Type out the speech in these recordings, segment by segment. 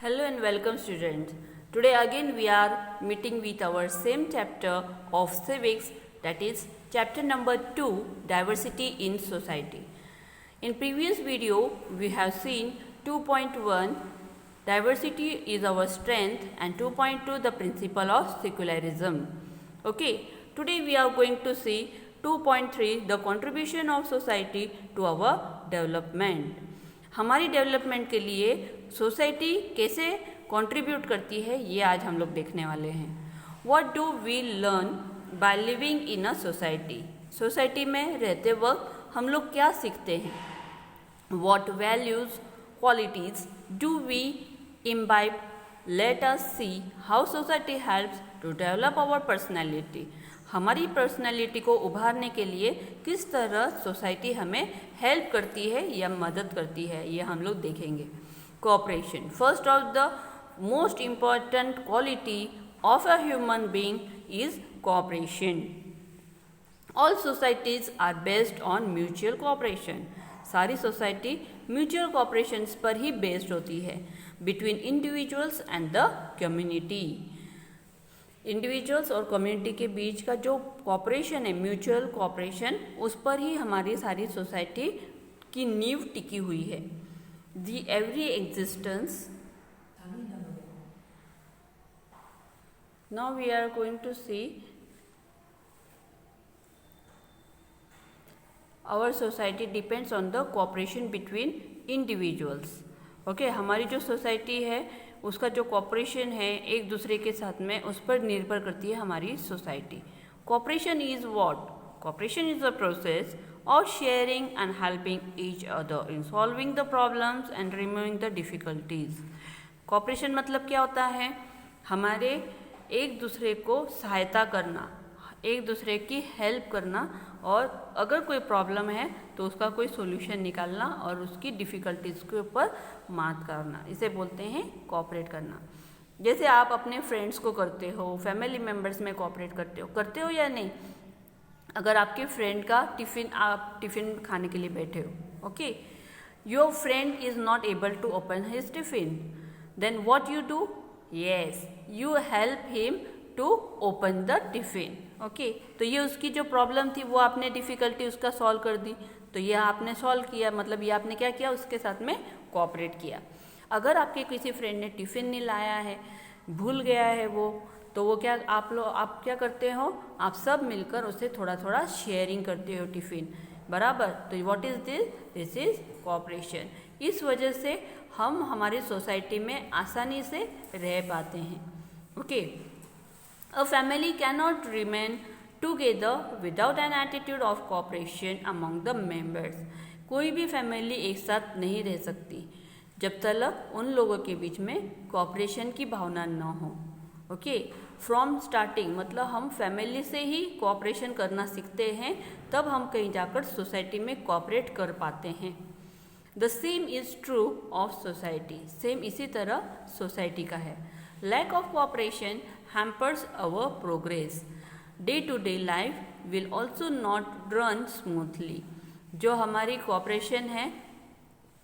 Hello and welcome students. Today again we are meeting with our same chapter of civics, that is chapter number 2, diversity in society. In previous video we have seen 2.1 diversity is our strength and 2.2 the principle of secularism. Okay, today we are going to see 2.3 the contribution of society to our development. हमारी development के लिए society कैसे contribute करती है ये आज हम लोग देखने वाले हैं. What do we learn by living in a society. Society में रहते वक्त हम लोग क्या सीखते हैं. What values qualities do we imbibe. Let us see how society helps to develop our personality. हमारी पर्सनैलिटी को उभारने के लिए किस तरह सोसाइटी हमें हेल्प करती है या मदद करती है ये हम लोग देखेंगे. Cooperation. First of the most important quality of a human being is cooperation. All societies are based on mutual cooperation. सारी सोसाइटी म्यूचुअल कोऑपरेशन पर ही बेस्ड होती है between individuals and the community. Individuals और कम्युनिटी के बीच का जो कॉपरेशन है, म्यूचुअल कॉपरेशन, उस पर ही हमारी सारी सोसाइटी की नींव टिकी हुई है. The every existence. Now we are going to see our society depends on the cooperation between individuals. Okay, हमारी जो सोसाइटी है उसका जो कॉपरेशन है एक दूसरे के साथ में, उस पर निर्भर करती है हमारी society. Cooperation is what. Cooperation is the process of sharing and helping each other in solving the problems and removing the difficulties. Cooperation मतलब क्या होता है. हमारे एक दूसरे को सहायता करना, एक दूसरे की हेल्प करना, और अगर कोई प्रॉब्लम है तो उसका कोई सॉल्यूशन निकालना और उसकी डिफ़िकल्टीज के ऊपर मात करना. इसे बोलते हैं कोऑपरेट करना. जैसे आप अपने फ्रेंड्स को करते हो, फैमिली मेम्बर्स में कोऑपरेट करते हो या नहीं. अगर आपके फ्रेंड का आप टिफ़िन खाने के लिए बैठे हो, okay, your friend is not able to open his tiffin, then what you do. Yes, you help him to open the tiffin. Okay, तो ये उसकी जो प्रॉब्लम थी वो आपने डिफ़िकल्टी उसका सॉल्व कर दी, तो ये आपने सॉल्व किया, मतलब ये आपने क्या किया, उसके साथ में कोऑपरेट किया. अगर आपके किसी फ्रेंड ने टिफ़िन नहीं लाया है, भूल गया है वो, तो वो क्या आप क्या करते हो, आप सब मिलकर उसे थोड़ा थोड़ा शेयरिंग करते हो टिफ़िन, बराबर. तो what is this. This is cooperation. इस वजह से हम हमारी सोसाइटी में आसानी से रह पाते हैं. Okay, a family cannot remain together without an attitude of cooperation among the members. कोई भी फैमिली एक साथ नहीं रह सकती जब तक उन लोगों के बीच में कोऑपरेशन की भावना न हो. ओके, फ्रॉम स्टार्टिंग मतलब हम फैमिली से ही कोऑपरेशन करना सीखते हैं, तब हम कहीं जाकर सोसाइटी में कोऑपरेट कर पाते हैं. The same is true of society. Same इसी तरह सोसाइटी का है. Lack of cooperation hampers our progress. Day-to-day life will also not run smoothly. जो हमारी कोऑपरेशन है,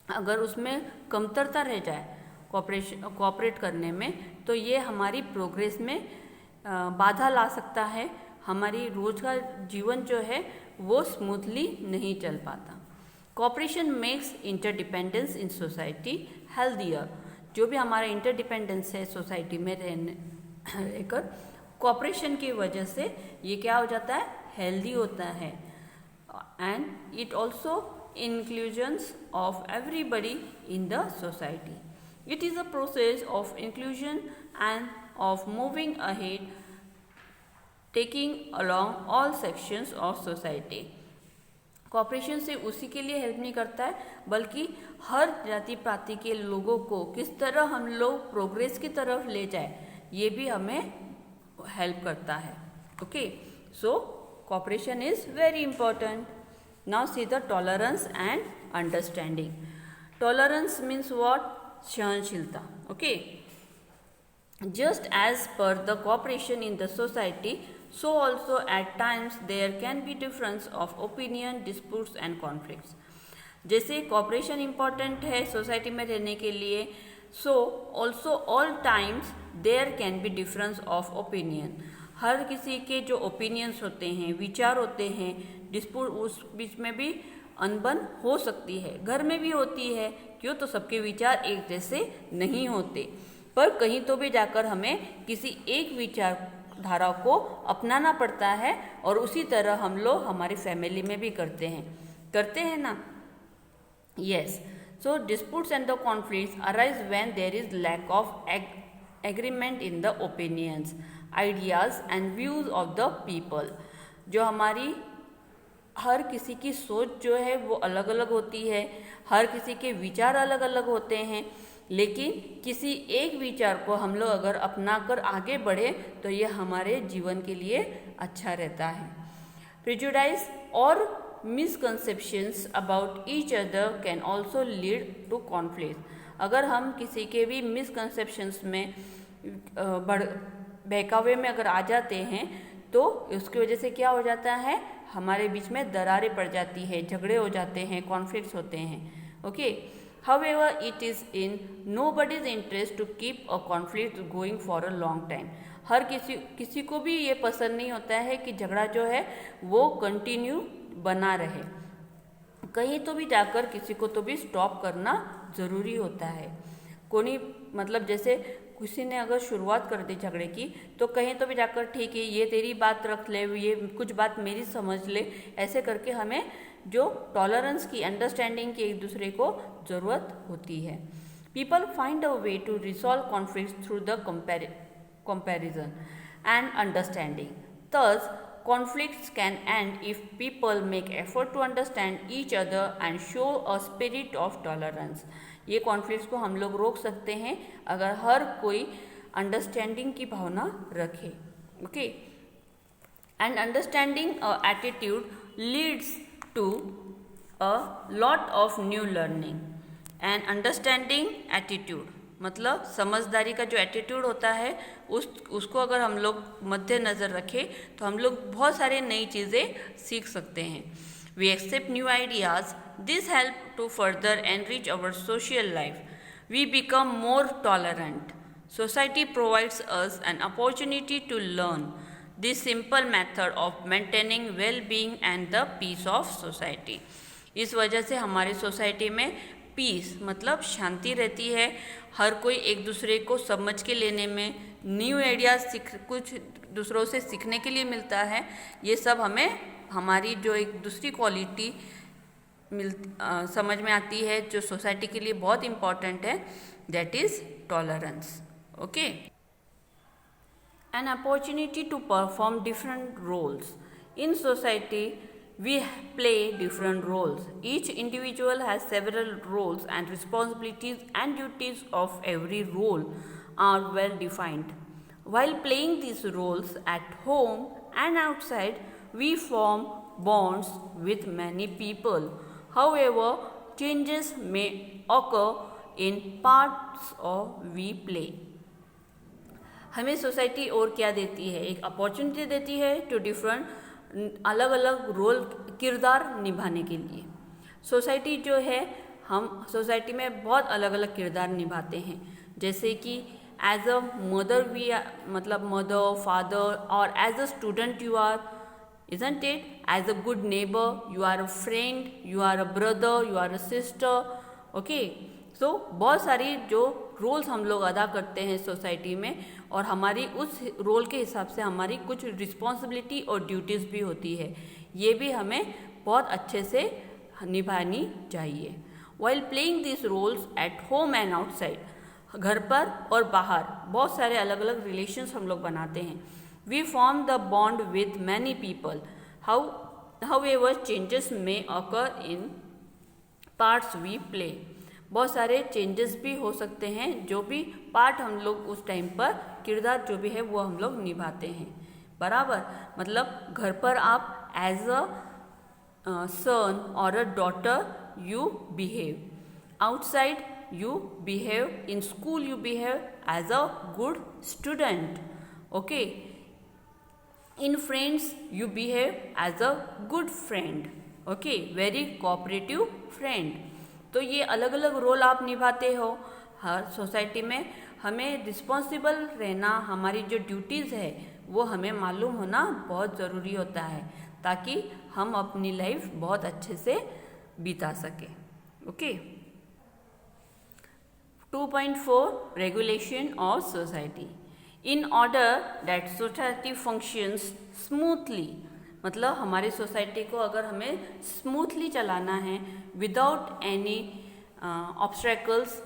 अगर उसमें कमतरता रह जाए कोऑपरेट करने में, तो ये हमारी प्रोग्रेस में बाधा ला सकता है. हमारी रोज का जीवन जो है वो स्मूथली नहीं चल पाता. Cooperation makes interdependence in society healthier. जो भी हमारा इंटरडिपेंडेंस है सोसाइटी में रहकर, कोऑपरेशन की वजह से ये क्या हो जाता है, हेल्दी होता है. And it also inclusions of everybody in the society. It is a process of inclusion end of moving ahead, taking along all sections of society. Cooperation से उसी के लिए हेल्प नहीं करता है, बल्कि हर जाति पाति के लोगों को किस तरह हम लोग प्रोग्रेस की तरफ ले जाए, ये भी हमें हेल्प करता है. Okay, so cooperation is very important. Now see the tolerance and understanding. Tolerance means what. सहनशीलता. Okay, just as per the cooperation in the society, so also at times there can be difference of opinion, disputes and conflicts. जैसे cooperation important है society में रहने के लिए, so also all times there can be difference of opinion. हर किसी के जो ओपिनियंस होते हैं, विचार होते हैं, डिस्प्यूट उस बीच में भी अनबन हो सकती है, घर में भी होती है। क्यों? तो सबके विचार एक जैसे नहीं होते, पर कहीं तो भी जाकर हमें किसी एक विचारधारा को अपनाना पड़ता है, और उसी तरह हम लोग हमारी फैमिली में भी करते हैं ना। Yes, so disputes and the conflicts arise when there is lack of agreement in the opinions, ideas and views of the people. जो हमारी हर किसी की सोच जो है वो अलग अलग होती है, हर किसी के विचार अलग अलग होते हैं, लेकिन किसी एक विचार को हम लोग अगर अपना कर आगे बढ़े तो ये हमारे जीवन के लिए अच्छा रहता है। प्रेजुडाइज और misconceptions about each other can also lead to conflict. अगर हम किसी के भी मिसकंसेप्शंस में बहकावे में अगर आ जाते हैं तो उसकी वजह से क्या हो जाता है, हमारे बीच में दरारें पड़ जाती है, झगड़े हो जाते हैं, कॉन्फ्लिक्ट्स होते हैं। Okay, however it is in nobody's interest to keep a conflict going for a long time. हर किसी को भी ये पसंद नहीं होता है कि झगड़ा जो है वो कंटिन्यू बना रहे, कहीं तो भी जाकर किसी को तो भी स्टॉप करना ज़रूरी होता है। कोई मतलब जैसे किसी ने अगर शुरुआत कर दी झगड़े की तो कहीं तो भी जाकर ठीक है ये तेरी बात रख ले, ये कुछ बात मेरी समझ ले, ऐसे करके हमें जो टॉलरेंस की, अंडरस्टैंडिंग की एक दूसरे को ज़रूरत होती है। People find a way to resolve conflict through the comparison and understanding. Thus conflicts can end if people make effort to understand each other and show a spirit of tolerance। ये conflicts को हम लोग रोक सकते हैं अगर हर कोई understanding की भावना रखे। Okay, and understanding attitude leads to a lot of new learning. And understanding attitude मतलब समझदारी का जो एटीट्यूड होता है उसको अगर हम लोग मद्देनज़र रखें तो हम लोग बहुत सारे नई चीज़ें सीख सकते हैं। We accept new ideas, this help to further enrich our social life. We become more tolerant. Society provides us an opportunity to learn this simple method of maintaining well being and the peace of society. इस वजह से हमारी society में piece मतलब शांति रहती है, हर कोई एक दूसरे को समझ के लेने में, न्यू आइडियाज़ कुछ दूसरों से सीखने के लिए मिलता है। ये सब हमें हमारी जो एक दूसरी क्वालिटी समझ में आती है जो सोसाइटी के लिए बहुत इम्पॉर्टेंट है, that is tolerance. Okay, an opportunity to perform different roles in society. We play different roles. Each individual has several roles and responsibilities, and duties of every role are well defined. While playing these roles at home and outside, we form bonds with many people. However, changes may occur in parts of we play. हमें society और क्या देती है? एक opportunity देती है to different अलग अलग रोल, किरदार निभाने के लिए। सोसाइटी जो है, हम सोसाइटी में बहुत अलग अलग किरदार निभाते हैं, जैसे कि एज अ मदर वी मतलब मदर, फादर, और as a student you are, isn't it, as a good neighbour you are a friend, you are a brother, you are a sister. Okay, so बहुत सारी जो roles हम लोग अदा करते हैं सोसाइटी में, और हमारी उस रोल के हिसाब से हमारी कुछ रिस्पॉन्सिबिलिटी और ड्यूटीज़ भी होती है, ये भी हमें बहुत अच्छे से निभानी चाहिए। While playing this roles at home and outside, घर पर और बाहर बहुत सारे अलग अलग रिलेशंस हम लोग बनाते हैं। We form the bond with many people. However changes may occur in parts we play. बहुत सारे चेंजेस भी हो सकते हैं, जो भी पार्ट हम लोग उस टाइम पर किरदार जो भी है वो हम लोग निभाते हैं। बराबर, मतलब घर पर आप एज अ सन और a daughter you behave, outside you behave, in school you behave as a good student. Okay, in friends you behave as a good friend. Okay, very cooperative friend. तो ये अलग अलग रोल आप निभाते हो हर society में हमें रिस्पॉन्सिबल रहना, हमारी जो ड्यूटीज़ है वो हमें मालूम होना बहुत ज़रूरी होता है, ताकि हम अपनी लाइफ बहुत अच्छे से बिता सकें। Okay. 2.4 regulation of society. In order that society functions smoothly, मतलब हमारी सोसाइटी को अगर हमें स्मूथली चलाना है without any obstacles,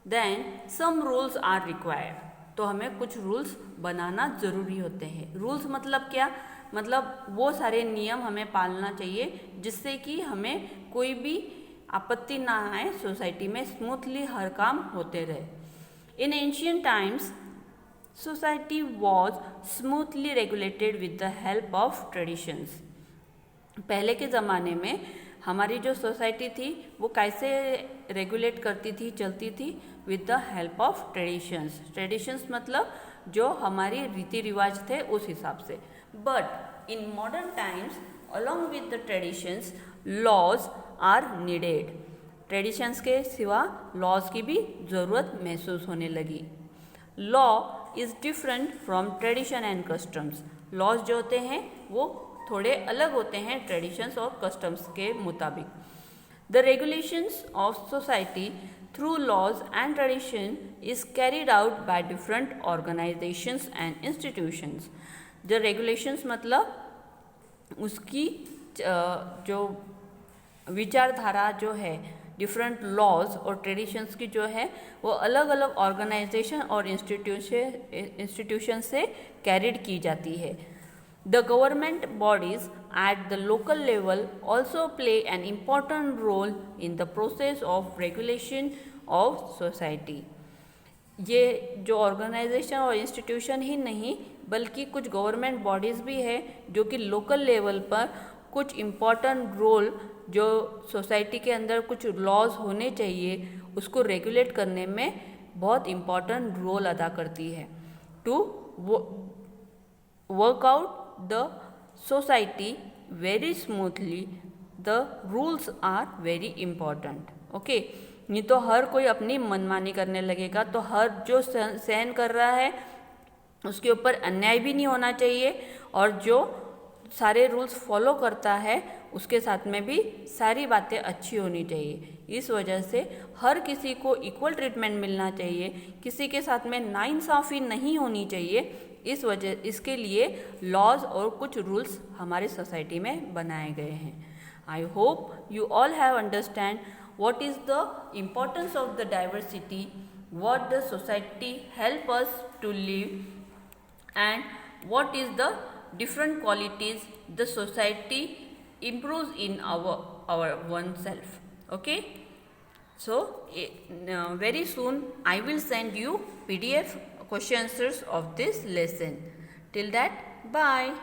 then some rules are required. तो हमें कुछ रूल्स बनाना ज़रूरी होते हैं। रूल्स मतलब क्या? मतलब वो सारे नियम हमें पालना चाहिए जिससे कि हमें कोई भी आपत्ति ना आए, सोसाइटी में स्मूथली हर काम होते रहे। In ancient times society was smoothly regulated with the help of traditions. पहले के ज़माने में हमारी जो सोसाइटी थी वो कैसे रेगुलेट करती थी, चलती थी? With the help of traditions. Traditions मतलब जो हमारी रीति रिवाज थे उस हिसाब से। But in modern times along with the traditions laws are needed. Traditions के सिवा लॉज की भी ज़रूरत महसूस होने लगी। Law is different from tradition and customs. Laws जो होते हैं वो थोड़े अलग होते हैं ट्रेडिशंस और कस्टम्स के मुताबिक। The regulations of society through laws and tradition is carried out by different organisations and institutions. The regulations मतलब उसकी जो विचारधारा जो है, डिफरेंट लॉज और ट्रेडिशंस की जो है वो अलग अलग ऑर्गेनाइजेशन और इंस्टीट्यूशन से कैरिड की जाती है। The government bodies at the local level also play an important role in the process of regulation of society. ये जो ऑर्गेनाइजेशन और इंस्टीट्यूशन ही नहीं बल्कि कुछ गवर्नमेंट बॉडीज़ भी है जो कि लोकल लेवल पर कुछ इम्पॉर्टेंट रोल, जो सोसाइटी के अंदर कुछ लॉज होने चाहिए उसको रेगुलेट करने में बहुत इम्पॉर्टेंट रोल अदा करती है। To work out the society very smoothly, the rules are very important. Okay, नहीं तो हर कोई अपनी मनमानी करने लगेगा, तो हर जो सहन कर रहा है उसके ऊपर अन्याय भी नहीं होना चाहिए, और जो सारे रूल्स फॉलो करता है उसके साथ में भी सारी बातें अच्छी होनी चाहिए। इस वजह से हर किसी को इक्वल ट्रीटमेंट मिलना चाहिए, किसी के साथ में नाइंसाफ़ी नहीं होनी चाहिए। इसके लिए लॉज और कुछ रूल्स हमारे सोसाइटी में बनाए गए हैं। I hope you all have understand what is the importance of the diversity, what the society help us to live, and what is the different qualities the society improves in our oneself. Okay, so very soon I will send you PDF question answers of this lesson. Till that, bye.